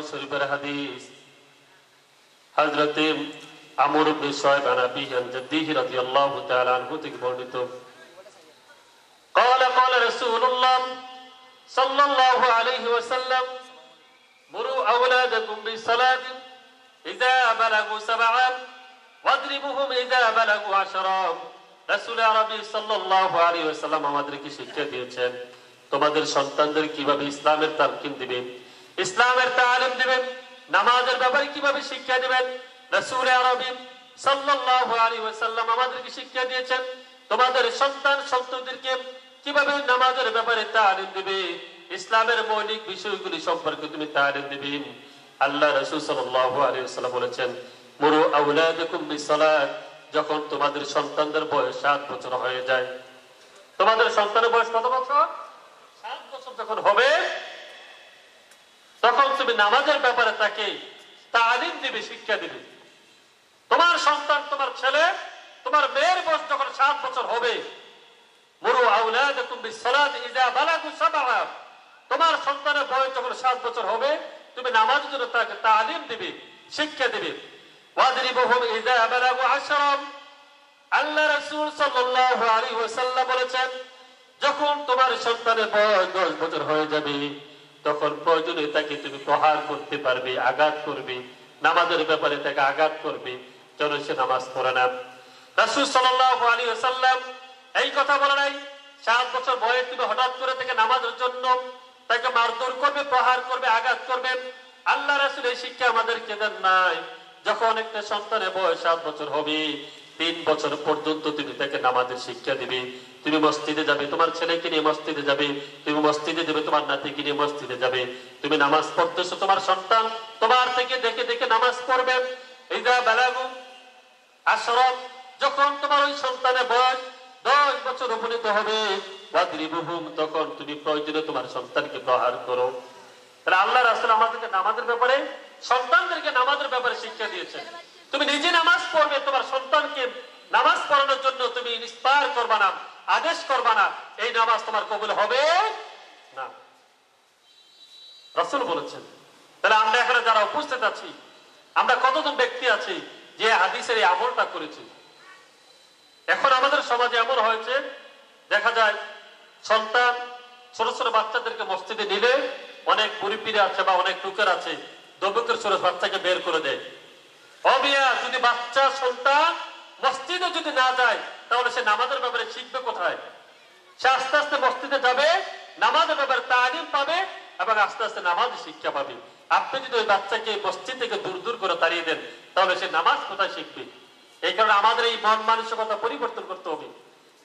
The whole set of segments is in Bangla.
শরীফের হাদিস হযরত আমর ইবনে শুআয়ব আন আবিহি আন জাদ্দিহি রাদিয়াল্লাহু তাআলা আনহু থেকে বর্ণিত قال قال رسول الله صلى الله عليه وسلم مروا أولادكم بالصلاة إذا بلغوا 7 واضربوهم إذا بلغوا 10 রাসূল আরবী সাল্লাল্লাহু আলাইহি ওয়াসাল্লাম আমাদেরকে শিক্ষা দিয়েছেন তোমাদের সন্তানদের কিভাবে ইসলামের তালিম দিবেন ইসলামের তালিম দিবেন নামাজের ব্যাপারে কিভাবে শিক্ষা দিবেন রাসূল আরবী সাল্লাল্লাহু আলাইহি ওয়াসাল্লাম আমাদেরকে শিক্ষা দিয়েছেন তোমাদের সন্তান সন্ততিদেরকে কিভাবে নামাজের ব্যাপারে তালিম দিবে ইসলামের মৌলিক বিষয়গুলি সম্পর্কে তুমি তালিম দিবে আল্লাহ রাসূল সাল্লাল্লাহু আলাইহি ওয়াসাল্লাম বলেছেন মুরু আওলাদাকুম বিসসালাত যখন তোমাদের সন্তানদের বয়স 7 বছর হয়ে যায় তোমাদের সন্তানের বয়স কত বছর 7 বছর যখন হবে তখন তুমি নামাজের ব্যাপারে তাকে তালিম দিবে শিক্ষা দিবে তোমার সন্তান তোমার ছেলে তোমার মেয়ের বয়স যখন 7 বছর হবে মুরু আওলাদাকুম বিসসালাত ইযা বালাগু 7 তোমার সন্তানের বয়স যখন 7 বছর হবে তুমি নামাজের জন্য তাকে তালিম দিবে শিক্ষা দিবে ওয়াদরিবুহুম ইযা বালাগু 10 আল্লাহ রাসূল সাল্লাল্লাহু আলাইহি ওয়াসাল্লাম বলেছেন যখন তোমার সন্তানের বয়স 10 বছর হয়ে যাবে তখন প্রয়োজনে তাকে তুমি প্রহার করতে পারবে আঘাত করবে নামাজের ব্যাপারে তাকে আঘাত করবে যেন সে নামাজ পড়ে না রাসূল সাল্লাল্লাহু আলাইহি ওয়াসাল্লাম এই কথা বলে নাই 7 বছর বয়স তুমি হঠাৎ করে তাকে নামাজের জন্য তাকে মারধর করবে প্রহার করবে আঘাত করবে আল্লাহ রাসূল এই শিক্ষা আমাদেরকে দেন নাই যখন একটা সন্তানের বয়স 7 বছর হবে 3 বছর পর্যন্ত তুমি তাকে নামাজের শিক্ষা দিবে তুমি মসজিদে যাবে তোমার ছেলেকে নিয়ে মসজিদে যাবে তুমি মসজিদে যাবে তোমার নাতিকে নিয়ে মসজিদে যাবে তুমি নামাজ পড়তেছো তোমার সন্তান তোমার থেকে দেখে দেখে নামাজ পড়বে ইযা বালাগু 10 যখন তোমার ওই সন্তানের বয়স 10 বছর উপনীত হবে ওয়াদরিবুহুম তখন তুমি প্রয়োজনে তোমার সন্তানকে প্রহার করো তাহলে আল্লাহ রাসূল আমাদেরকে নামাজের ব্যাপারে সন্তানদেরকে নামাজের ব্যাপারে শিক্ষা দিয়েছেন তুমি নিজে নামাজ পড়বে তোমার সন্তানকে নামাজ পড়ানোর জন্য তুমি ইন্সপায়ার করবা না আদেশ করবা না এই নামাজ তোমার কবুল হবে না রাসূল বলেছেন তাহলে আমরা এখানে যারা উপস্থিত আছি আমরা কতজন ব্যক্তি আছি যে হাদিসের এই আমলটা করেছি এখন আমাদের সমাজে এমন হয়েছে দেখা যায় সন্তান ছোট ছোট বাচ্চাদেরকে মসজিদে নিলে অনেক মুরিব্বিরা আছে বা অনেক লোকের আছে দবকের ছোট বাচ্চাকে বের করে দেয় অবিয়া যদি বাচ্চা সন্তান মসজিদে যদি না যায় তাহলে সে নামাজের ব্যাপারে শিখবে কোথায় সে আস্তে আস্তে মসজিদে যাবে নামাজের ব্যাপারে তালিম পাবে এবং আস্তে আস্তে নামাজ শিক্ষা পাবে আপনি যদি ওই বাচ্চাকে মসজিদ থেকে দূর দূর করে তাড়িয়ে দেন তাহলে সে নামাজ কোথায় শিখবে এই কারণে আমাদের এই মন মানসিকতা পরিবর্তন করতে হবে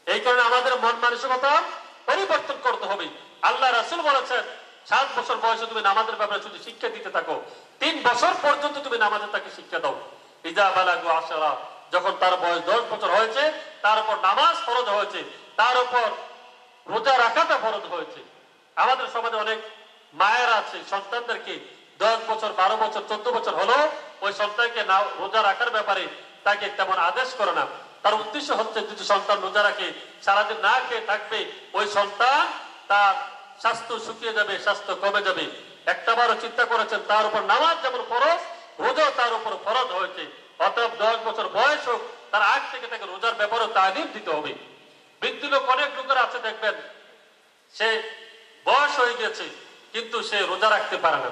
এই কারণে আমাদের মন মানসিকতা পরিবর্তন করতে হবে আল্লাহ রাসূল বলেছেন 7 বছর বয়সে তুমি নামাজের ব্যাপারে শুধু শিক্ষা দিতে থাকো 3 বছর পর্যন্ত তুমি নামাজের তাকে শিক্ষা দাও ইযা বালাগু 10 যখন তার বয়স 10 বছর হয়েছে তার উপর নামাজ ফরজ হয়েছে তার উপর রোজা রাখাটা ফরজ হয়েছে আমাদের সমাজে অনেক মায়েরা আছে সন্তানদেরকে 10 বছর 12 বছর 14 বছর হলো ওই সন্তানকে রোজা রাখার ব্যাপারে তাকে তেমন আদেশ করে না তার উদ্দেশ্য হচ্ছে যদি সন্তান রোজা রাখে সারাদিন না খেয়ে থাকবে ওই সন্তান তার স্বাস্থ্য শুকিয়ে যাবে স্বাস্থ্য কমে যাবে একটাবারও চিন্তা করেছেন তার উপর নামাজ যেমন ফরজ রোজা তার উপর ফরজ হয়েছে অতএব 10 বছর বয়স হোক তার আগ থেকে তাকে রোজার ব্যাপারে তালিম দিতে হবে বৃদ্ধ লোক অনেক লোকের আছে দেখবেন সে বয়স হয়ে গেছে কিন্তু সে রোজা রাখতে পারে না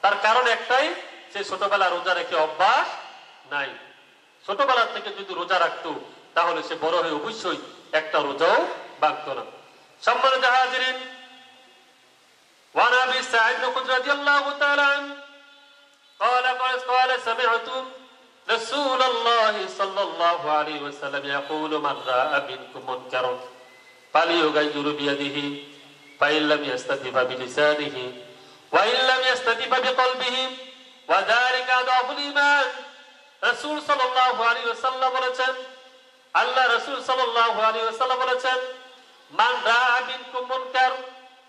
তার কারণ একটাই সে ছোটবেলা রোজা রেখে অভ্যাস নাই ছোটবেলা থেকে যদি রোজা রাখতো তাহলে সে বড় হয়ে অবশ্যই একটা রোজাও ভাঙতো না সম্মানিত হাজিরিন وعن ابي سعيد رضي الله تعالى عنه قال سمعت رسول الله صلى الله عليه وسلم يقول من راى منكم منكرا فليغير بيده فإن لم يستطع بلسانه وإن لم يستطع بقلبه وذلك أضعف الإيمان রাসূল সাল্লাল্লাহু আলাইহি ওয়াসাল্লাম বলেছেন আল্লাহ রাসূল সাল্লাল্লাহু আলাইহি ওয়াসাল্লাম বলেছেন মান রাআ মিনকুম মুনকার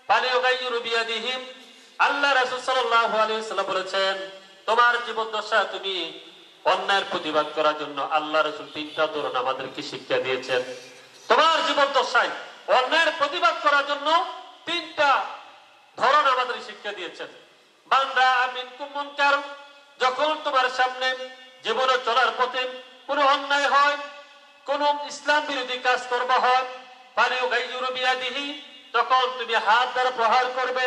ফালিয়ুগাইয়িরু বিয়াদিহি আল্লাহ রাসূল সাল্লাল্লাহু আলাইহি ওয়াসাল্লাম বলেছেন তোমার জীবদ্দশা তুমি অন্যায়ের প্রতিবাদ করার জন্য আল্লাহ রাসূল 3টা ধরন আমাদেরকে শিক্ষা দিয়েছেন তোমার জীবদ্দশায় অন্যায়ের প্রতিবাদ করার জন্য 3টা ধরন আমাদের শিক্ষা দিয়েছেন বান্দা মিনকুম মুনকার, যখন তোমার সামনে জীবনে চলার পথে কোনো অন্যায় হয়, কোন ইসলাম বিরোধী কাজ করবা হয়, ফালিয়ুগাইয়িরু বিয়াদিহি, তখন তুমি হাত দ্বারা প্রহার করবে।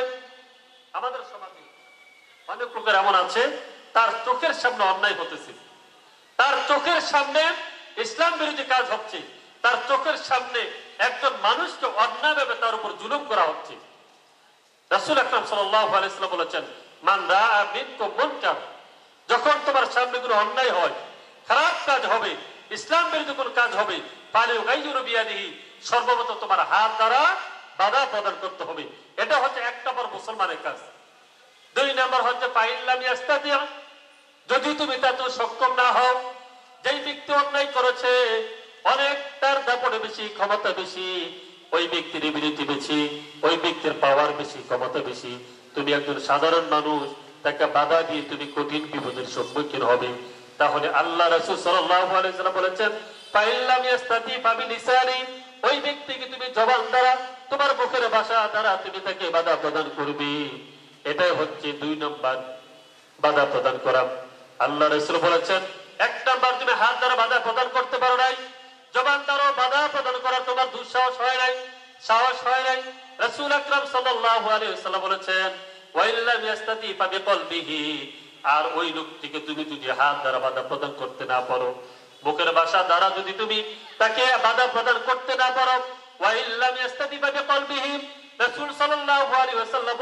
আমাদের সমাজে অনেক লোকের এমন আছে, তার চোখের সামনে অন্যায় হতেছে, তার চোখের সামনে ইসলাম বিরোধী কাজ হচ্ছে, তার চোখের সামনে একজন মানুষকে অন্যায়ভাবে তার উপর জুলুম করা হচ্ছে। রাসূল আকরাম সাল্লাল্লাহু আলাইহি ওয়াসাল্লাম বলেছেন, মান রাআ মিনকুম মুনকার, যখন তোমার সামনে কোনো অন্যায় হয়, খারাপ কাজ হবে, ইসলাম বিরোধী কোন কাজ হবে, ফালিয়ুগাইয়িরু বিয়াদিহি, সর্বপ্রথম তোমার হাত দ্বারা বাধা প্রদান করতে হবে। এটা হচ্ছে এক নম্বর মুসলমানের কাজ। দুই নম্বর হচ্ছে ফাইল্লাম ইয়াস্তাতি, যদি তুমি তাতে সক্ষম না হও, যেই ব্যক্তি অন্যায় করেছে, অনেক তার দাপটে বেশি, ক্ষমতা বেশি, ওই ব্যক্তির বিরুদ্ধে বেশি, ওই ব্যক্তির পাওয়ার বেশি, ক্ষমতা বেশি, তুমি একজন সাধারণ মানুষ, তাকে বাধা দিয়ে তুমি কঠিন বিপদের সম্মুখীন হবে। তাহলে আল্লাহ রাসূল সাল্লাল্লাহু আলাইহি ওয়াসাল্লাম বলেছেন, ফাইল্লাম ইয়াস্তাতি ফাবিলিসানি, ওই ব্যক্তিকে তুমি জবান দ্বারা, তোমার মুখের ভাষা দ্বারা তুমি তাকে বাধা প্রদান করবে। এটাই হচ্ছে দুই নম্বর বাধা প্রদান করা। আল্লাহ রাসূল বলেছেন, এক নম্বর তুমি হাত দ্বারা বাধা প্রদান করতে পারো নাই, জবান দ্বারা বাধা প্রদান করার তোমার দুঃসাহস হয় নাই, সাহস হয় নাই। রাসূল আকরাম সাল্লাল্লাহু আলাইহি ওয়াসাল্লাম বলেছেন, ওয়াইল্লাম ইয়াস্তাতি ফাবিকলবিহি, আর ওই লোকটিকে তুমি যদি হাত দ্বারা বাধা প্রদান করতে না পারো, মুখের ভাষা দ্বারা যদি তুমি তাকে বাধা প্রদান করতে না পারো, ওয়াইল্লাম ইয়াস্তাতি ফাবিকলবিহি, রাসূল সাল্লাল্লাহু আলাইহি ওয়াসাল্লাম